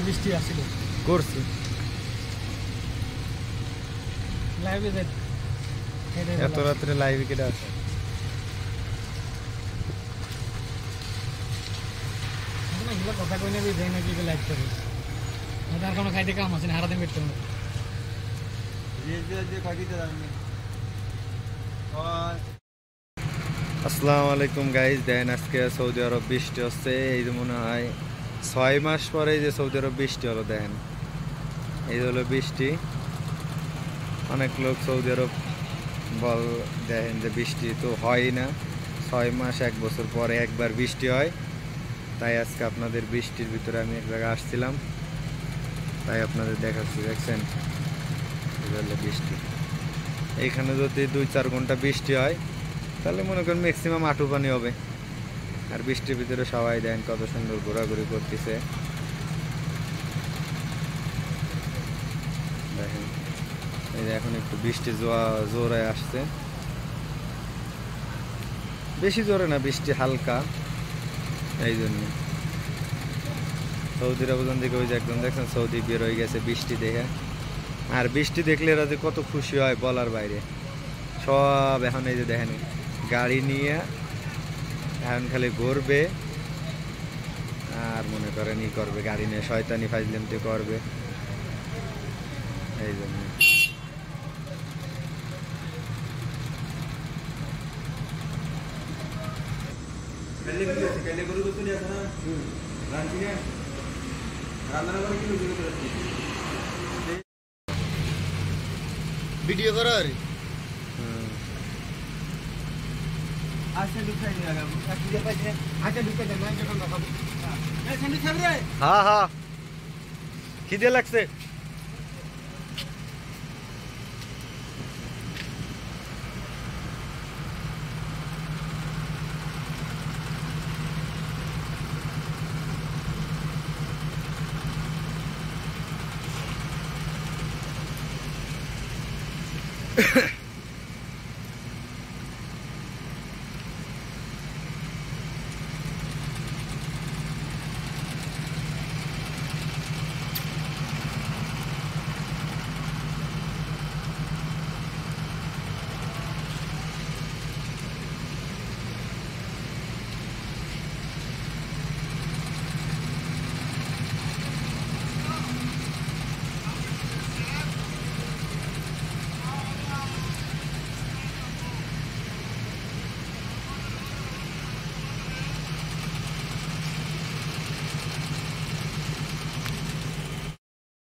বৃষ্টি আসছিল করছি লাইভে যাই এত রাত্রে লাইভে কেটে আছে কথা কই নেবি যাই নাকি লাইভ করে আর কোনো খাইতে কাম আছে না হারাদিন বেটতে হবে আসসালামু আলাইকুম গাইজ দেখেন আজকে সৌদি আরব বৃষ্টি হচ্ছে এই যে মনে হয় 6 মাস পরে যে সৌদি আরব বৃষ্টি হলো দেখেন এই হলো বৃষ্টি অনেক লোক সৌদি আরব দেখেন যে বৃষ্টি তো হয় না 6 মাস 1 বছর পরে একবার বৃষ্টি হয় তাই আজকে আপনাদের বৃষ্টির ভিতরে আমি এক জায়গায় আসছিলাম তাই আপনাদের দেখাচ্ছি দেখছেন এই হলো বৃষ্টি এইখানে যদি 2-4 ঘন্টা বৃষ্টি হয় তাহলে মনে করেন ম্যাক্সিমাম আঁটু পানি হবে আর বৃষ্টির ভিতরে সবাই দেন কত সুন্দর ঘোরাঘুরি করতেছে দেখেন এই যে এখন একটু বৃষ্টি জোরে আসছে বেশি জোরে না বৃষ্টি হালকা এই জন্য সৌদির অবদান থেকে ওই যে একদম দেখছেন সৌদি বের হয়ে গেছে বৃষ্টি দেখে আর বৃষ্টি দেখলে এরা যে কত খুশি হয় বলার বাইরে সব এখন এই যে দেখেন গাড়ি নিয়ে এখন খালি ঘুরবে আর মনে করেন ই করবে গাড়ি নিয়ে শয়তানি ফাজলামি করবে এই জন্য ভিডিও করো হ্যাঁ হ্যাঁ খিদে লাগছে